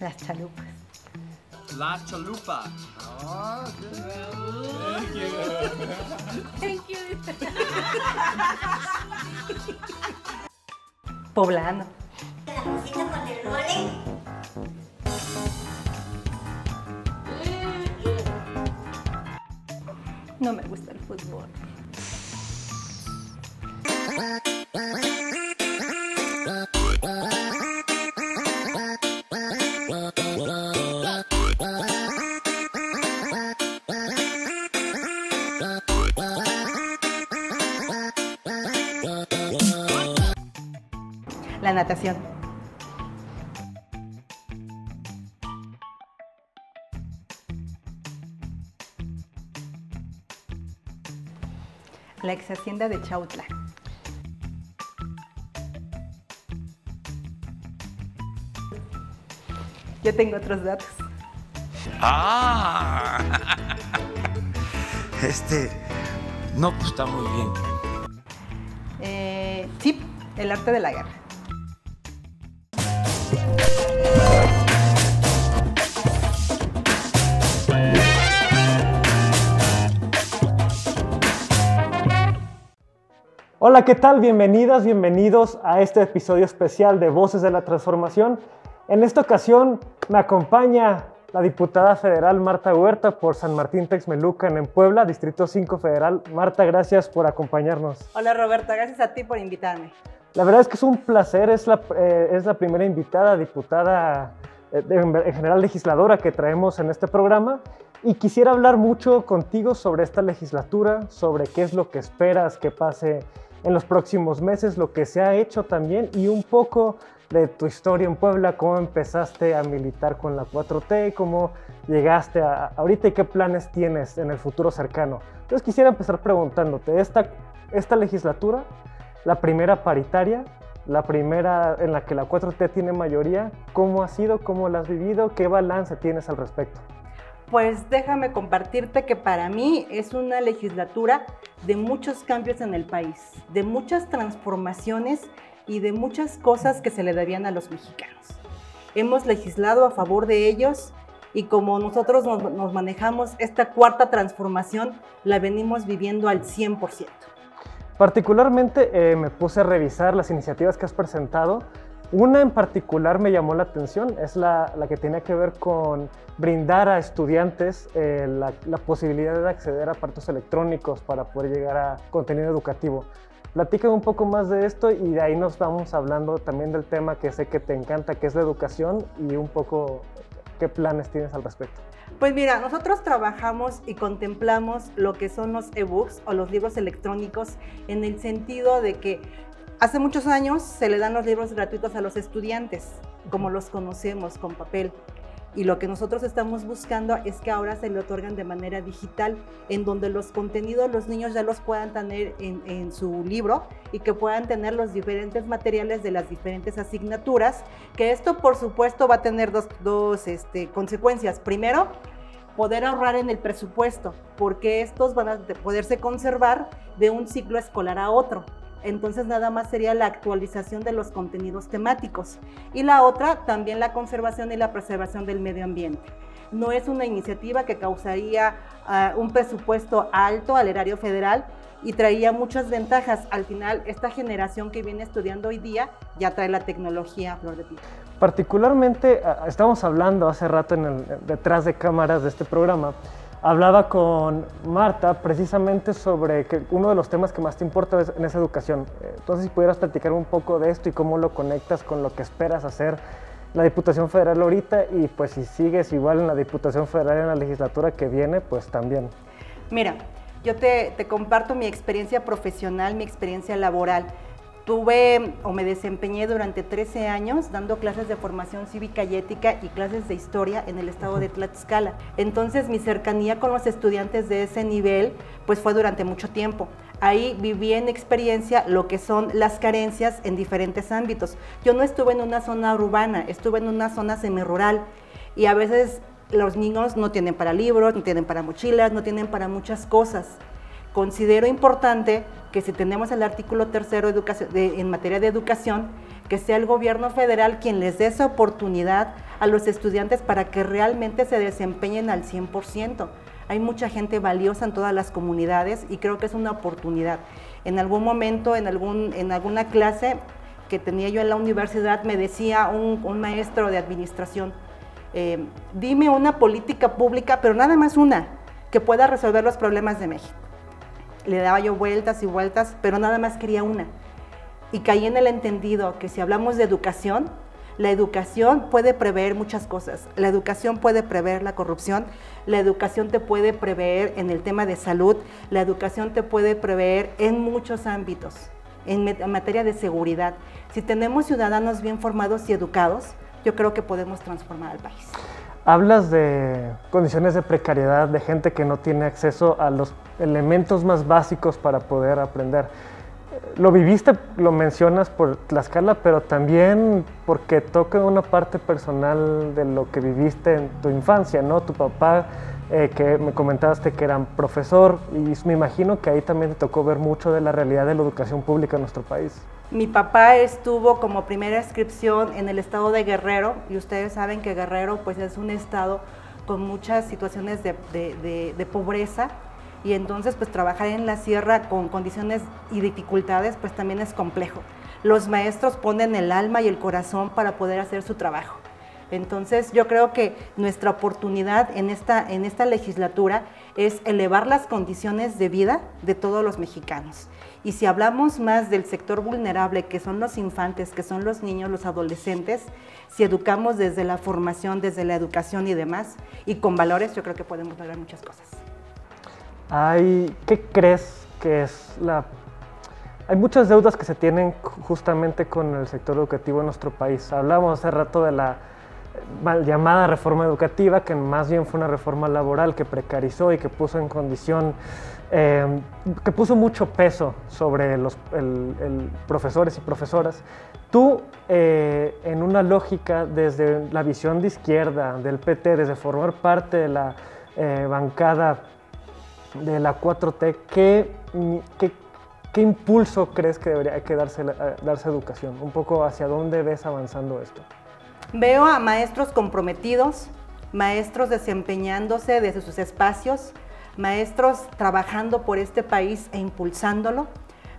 Las chalupas. La chalupa. Oh, Thank you. Thank you. Poblano. La cosita con el mole. No me gusta el fútbol. La natación. La ex hacienda de Chautla. Yo tengo otros datos. Ah. No, pues está muy bien. Sí, el arte de la guerra. Hola, ¿qué tal? Bienvenidas, bienvenidos a este episodio especial de Voces de la Transformación. En esta ocasión me acompaña la diputada federal Marta Huerta por San Martín Texmelucan en Puebla, Distrito 5 Federal. Marta, gracias por acompañarnos. Hola Roberta, gracias a ti por invitarme. La verdad es que es un placer, es la primera invitada diputada, en general legisladora que traemos en este programa. Y quisiera hablar mucho contigo sobre esta legislatura, sobre qué es lo que esperas que pase en los próximos meses, lo que se ha hecho también y un poco de tu historia en Puebla, cómo empezaste a militar con la 4T, cómo llegaste a ahorita y qué planes tienes en el futuro cercano. Entonces quisiera empezar preguntándote, esta legislatura, la primera paritaria, la primera en la que la 4T tiene mayoría, ¿cómo ha sido? ¿Cómo la has vivido? ¿Qué balance tienes al respecto? Pues déjame compartirte que para mí es una legislatura de muchos cambios en el país, de muchas transformaciones y de muchas cosas que se le debían a los mexicanos. Hemos legislado a favor de ellos y como nosotros nos manejamos, esta cuarta transformación la venimos viviendo al 100%. Particularmente me puse a revisar las iniciativas que has presentado. Una en particular me llamó la atención, es la que tenía que ver con brindar a estudiantes la posibilidad de acceder a aparatos electrónicos para poder llegar a contenido educativo. Platícame un poco más de esto y de ahí nos vamos hablando también del tema que sé que te encanta, que es la educación y un poco qué planes tienes al respecto. Pues mira, nosotros trabajamos y contemplamos lo que son los ebooks o los libros electrónicos en el sentido de que hace muchos años se le dan los libros gratuitos a los estudiantes, como los conocemos, con papel. Y lo que nosotros estamos buscando es que ahora se le otorgan de manera digital, en donde los contenidos los niños ya los puedan tener en su libro y que puedan tener los diferentes materiales de las diferentes asignaturas, que esto por supuesto va a tener dos consecuencias. Primero, poder ahorrar en el presupuesto, porque estos van a poderse conservar de un ciclo escolar a otro. Entonces nada más sería la actualización de los contenidos temáticos. Y la otra, también la conservación y la preservación del medio ambiente. No es una iniciativa que causaría un presupuesto alto al erario federal y traía muchas ventajas. Al final, esta generación que viene estudiando hoy día ya trae la tecnología a flor de piel. Particularmente, estamos hablando hace rato detrás de cámaras de este programa, hablaba con Marta precisamente sobre que uno de los temas que más te importa es en esa educación. Entonces, si pudieras platicar un poco de esto y cómo lo conectas con lo que esperas hacer en la Diputación Federal ahorita y pues si sigues igual en la Diputación Federal en la legislatura que viene, pues también. Mira, yo te comparto mi experiencia profesional, mi experiencia laboral. Me desempeñé durante 13 años dando clases de formación cívica y ética y clases de historia en el estado de Tlaxcala. Entonces mi cercanía con los estudiantes de ese nivel pues fue durante mucho tiempo. Ahí viví en experiencia lo que son las carencias en diferentes ámbitos. Yo no estuve en una zona urbana, estuve en una zona semirural y a veces los niños no tienen para libros, no tienen para mochilas, no tienen para muchas cosas. Considero importante que si tenemos el artículo 3º en materia de educación, que sea el gobierno federal quien les dé esa oportunidad a los estudiantes para que realmente se desempeñen al 100%. Hay mucha gente valiosa en todas las comunidades y creo que es una oportunidad. En algún momento, en alguna clase que tenía yo en la universidad, me decía un maestro de administración, dime una política pública, pero nada más una, que pueda resolver los problemas de México. Le daba yo vueltas y vueltas, pero nada más quería una. Y caí en el entendido que si hablamos de educación, la educación puede prever muchas cosas. La educación puede prever la corrupción, la educación te puede prever en el tema de salud, la educación te puede prever en muchos ámbitos, en materia de seguridad. Si tenemos ciudadanos bien formados y educados, yo creo que podemos transformar al país. Hablas de condiciones de precariedad, de gente que no tiene acceso a los elementos más básicos para poder aprender. Lo viviste, lo mencionas por Tlaxcala, pero también porque toca una parte personal de lo que viviste en tu infancia, ¿no? Tu papá, que me comentaste que era profesor, y me imagino que ahí también te tocó ver mucho de la realidad de la educación pública en nuestro país. Mi papá estuvo como primera inscripción en el estado de Guerrero, y ustedes saben que Guerrero pues, es un estado con muchas situaciones de pobreza, y entonces pues trabajar en la sierra con condiciones y dificultades pues también es complejo. Los maestros ponen el alma y el corazón para poder hacer su trabajo. Entonces yo creo que nuestra oportunidad en esta legislatura es elevar las condiciones de vida de todos los mexicanos. Y si hablamos más del sector vulnerable, que son los infantes, que son los niños, los adolescentes, si educamos desde la formación, desde la educación y demás, y con valores, yo creo que podemos lograr muchas cosas. ¿Qué crees que es Hay muchas deudas que se tienen justamente con el sector educativo en nuestro país. Hablamos hace rato de la mal llamada reforma educativa, que más bien fue una reforma laboral que precarizó y que puso en condición, que puso mucho peso sobre los profesores y profesoras. Tú, en una lógica desde la visión de izquierda, del PT, desde formar parte de la bancada de la 4T, ¿qué impulso crees que debería darse educación? Un poco hacia dónde ves avanzando esto. Veo a maestros comprometidos, maestros desempeñándose desde sus espacios, maestros trabajando por este país e impulsándolo.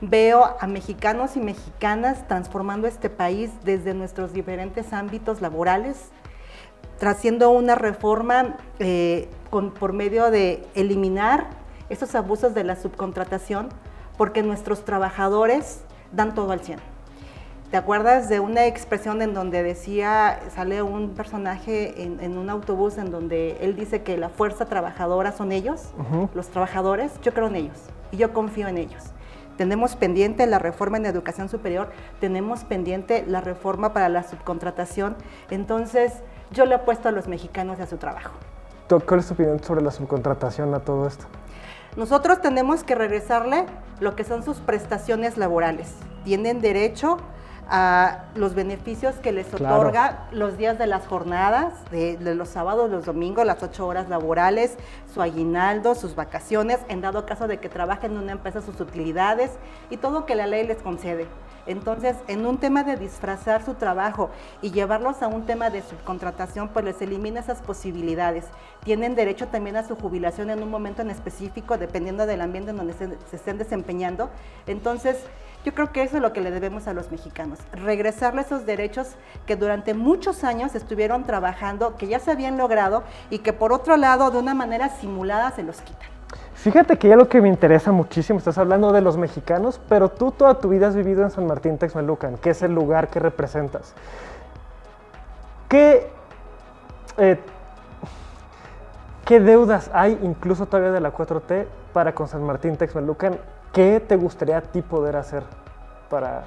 Veo a mexicanos y mexicanas transformando este país desde nuestros diferentes ámbitos laborales, haciendo una reforma por medio de eliminar esos abusos de la subcontratación, porque nuestros trabajadores dan todo al 100. ¿Te acuerdas de una expresión en donde decía, sale un personaje en un autobús en donde él dice que la fuerza trabajadora son ellos, los trabajadores? Yo creo en ellos y yo confío en ellos. Tenemos pendiente la reforma en educación superior, tenemos pendiente la reforma para la subcontratación, entonces yo le apuesto a los mexicanos y a su trabajo. ¿Cuál es tu opinión sobre la subcontratación a todo esto? Nosotros tenemos que regresarle lo que son sus prestaciones laborales. Tienen derecho a los beneficios que les otorga los días de las jornadas, de los sábados, los domingos, las 8 horas laborales, su aguinaldo, sus vacaciones, en dado caso de que trabajen en una empresa, sus utilidades y todo que la ley les concede. Entonces, en un tema de disfrazar su trabajo y llevarlos a un tema de subcontratación, pues les elimina esas posibilidades. Tienen derecho también a su jubilación en un momento en específico, dependiendo del ambiente en donde se estén desempeñando. Entonces, yo creo que eso es lo que le debemos a los mexicanos, regresarle esos derechos que durante muchos años estuvieron trabajando, que ya se habían logrado y que por otro lado, de una manera simulada, se los quitan. Fíjate que ya lo que me interesa muchísimo, estás hablando de los mexicanos, pero tú toda tu vida has vivido en San Martín Texmelucan, que es el lugar que representas. ¿Qué deudas hay, incluso todavía de la 4T, para con San Martín Texmelucan? ¿Qué te gustaría a ti poder hacer para...?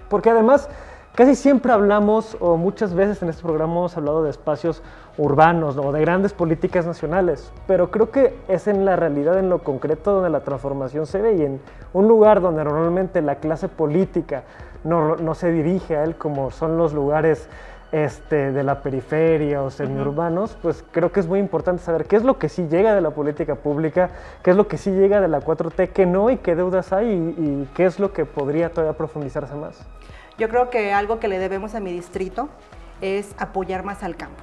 Porque además, casi siempre hablamos, o muchas veces en este programa hemos hablado de espacios urbanos, ¿no? O de grandes políticas nacionales, pero creo que es en la realidad, en lo concreto, donde la transformación se ve, y en un lugar donde normalmente la clase política no se dirige a él, como son los lugares de la periferia o semiurbanos, pues creo que es muy importante saber qué es lo que sí llega de la política pública, qué es lo que sí llega de la 4T, qué no y qué deudas hay y qué es lo que podría todavía profundizarse más. Yo creo que algo que le debemos a mi distrito es apoyar más al campo.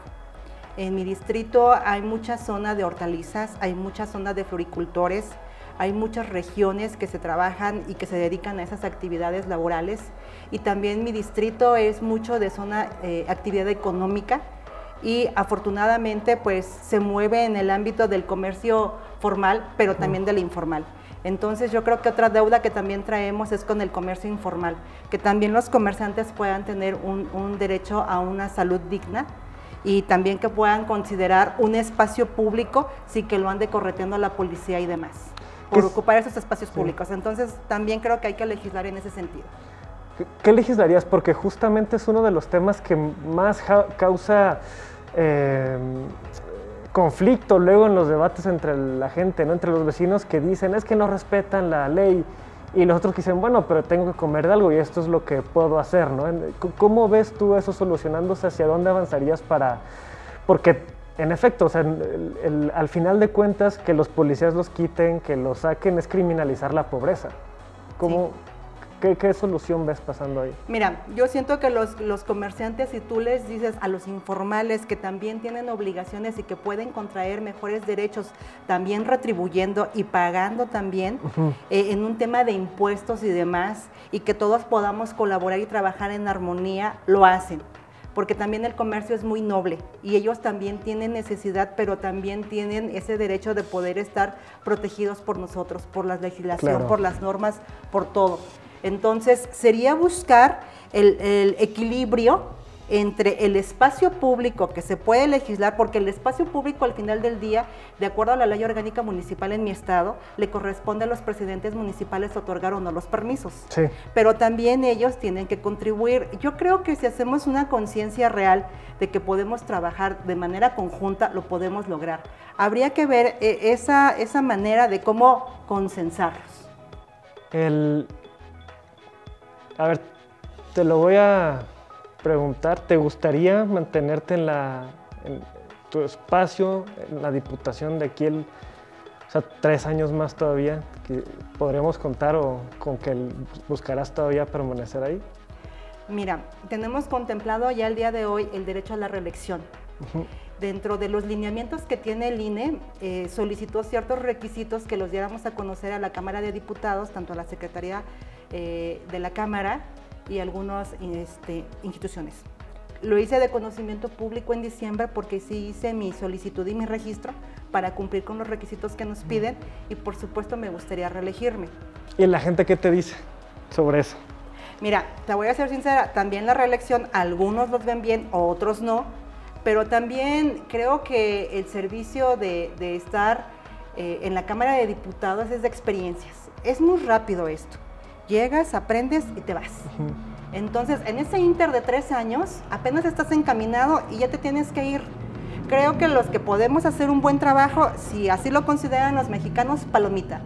En mi distrito hay mucha zona de hortalizas, hay mucha zona de floricultores, hay muchas regiones que se trabajan y que se dedican a esas actividades laborales, y también mi distrito es mucho de zona actividad económica, y afortunadamente pues se mueve en el ámbito del comercio formal, pero también del informal. Entonces yo creo que otra deuda que también traemos es con el comercio informal, que también los comerciantes puedan tener un derecho a una salud digna, y también que puedan considerar un espacio público sin que lo ande correteando la policía y demás, por ocupar esos espacios públicos. Entonces también creo que hay que legislar en ese sentido. ¿Qué legislarías? Porque justamente es uno de los temas que más causa conflicto luego en los debates entre la gente, ¿no? Entre los vecinos que dicen, es que no respetan la ley, y los otros que dicen, bueno, pero tengo que comer de algo y esto es lo que puedo hacer, ¿no? ¿Cómo ves tú eso solucionándose? ¿Hacia dónde avanzarías para...? Porque, en efecto, o sea, al final de cuentas, que los policías los quiten, que los saquen, es criminalizar la pobreza. ¿Cómo...? Sí. ¿Qué solución ves pasando ahí? Mira, yo siento que los comerciantes, si tú les dices a los informales que también tienen obligaciones y que pueden contraer mejores derechos, también retribuyendo y pagando también en un tema de impuestos y demás, y que todos podamos colaborar y trabajar en armonía, lo hacen. Porque también el comercio es muy noble y ellos también tienen necesidad, pero también tienen ese derecho de poder estar protegidos por nosotros, por la legislación, claro, por las normas, por todo. Entonces, sería buscar el equilibrio entre el espacio público que se puede legislar, porque el espacio público al final del día, de acuerdo a la ley orgánica municipal en mi estado, le corresponde a los presidentes municipales otorgar o no los permisos. Sí. Pero también ellos tienen que contribuir. Yo creo que si hacemos una conciencia real de que podemos trabajar de manera conjunta, lo podemos lograr. Habría que ver esa manera de cómo consensarlos. A ver, te lo voy a preguntar, ¿te gustaría mantenerte en tu espacio, en la diputación de aquí, o sea, 3 años más todavía? Que ¿podremos contar o con que buscarás todavía permanecer ahí? Mira, tenemos contemplado ya el día de hoy el derecho a la reelección. Dentro de los lineamientos que tiene el INE, solicitó ciertos requisitos que los diéramos a conocer a la Cámara de Diputados, tanto a la Secretaría de la Cámara y algunas instituciones. Lo hice de conocimiento público en diciembre porque sí hice mi solicitud y mi registro para cumplir con los requisitos que nos piden, y por supuesto me gustaría reelegirme. ¿Y la gente qué te dice sobre eso? Mira, te voy a ser sincera, también la reelección, algunos los ven bien, otros no, pero también creo que el servicio de estar en la Cámara de Diputados es de experiencias. Es muy rápido esto. Llegas, aprendes y te vas. Entonces, en ese inter de 3 años, apenas estás encaminado y ya te tienes que ir. Creo que los que podemos hacer un buen trabajo, si así lo consideran los mexicanos, palomita.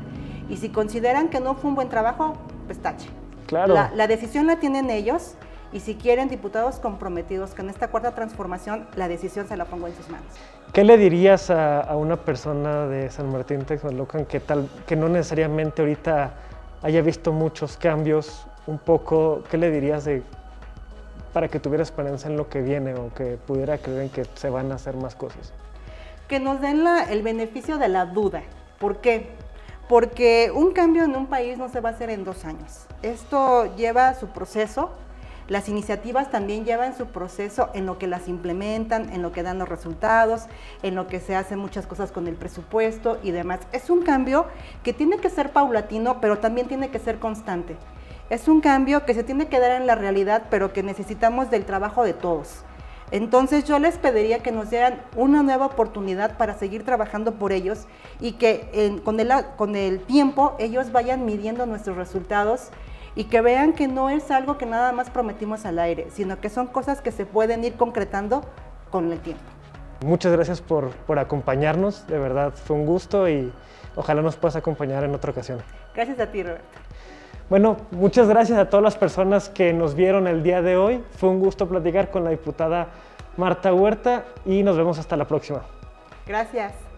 Y si consideran que no fue un buen trabajo, pues tache. Claro. La decisión la tienen ellos, y si quieren diputados comprometidos con esta 4ª transformación, la decisión se la pongo en sus manos. ¿Qué le dirías a una persona de San Martín Texmelucan que no necesariamente ahorita haya visto muchos cambios, un poco, qué le dirías para que tuviera esperanza en lo que viene o que pudiera creer en que se van a hacer más cosas? Que nos den el beneficio de la duda. ¿Por qué? Porque un cambio en un país no se va a hacer en 2 años. Esto lleva su proceso. Las iniciativas también llevan su proceso en lo que las implementan, en lo que dan los resultados, en lo que se hacen muchas cosas con el presupuesto y demás. Es un cambio que tiene que ser paulatino, pero también tiene que ser constante. Es un cambio que se tiene que dar en la realidad, pero que necesitamos del trabajo de todos. Entonces yo les pediría que nos dieran una nueva oportunidad para seguir trabajando por ellos, y que con el tiempo ellos vayan midiendo nuestros resultados y que vean que no es algo que nada más prometimos al aire, sino que son cosas que se pueden ir concretando con el tiempo. Muchas gracias por acompañarnos, de verdad fue un gusto y ojalá nos puedas acompañar en otra ocasión. Gracias a ti, Roberto. Bueno, muchas gracias a todas las personas que nos vieron el día de hoy. Fue un gusto platicar con la diputada Marta Huerta y nos vemos hasta la próxima. Gracias.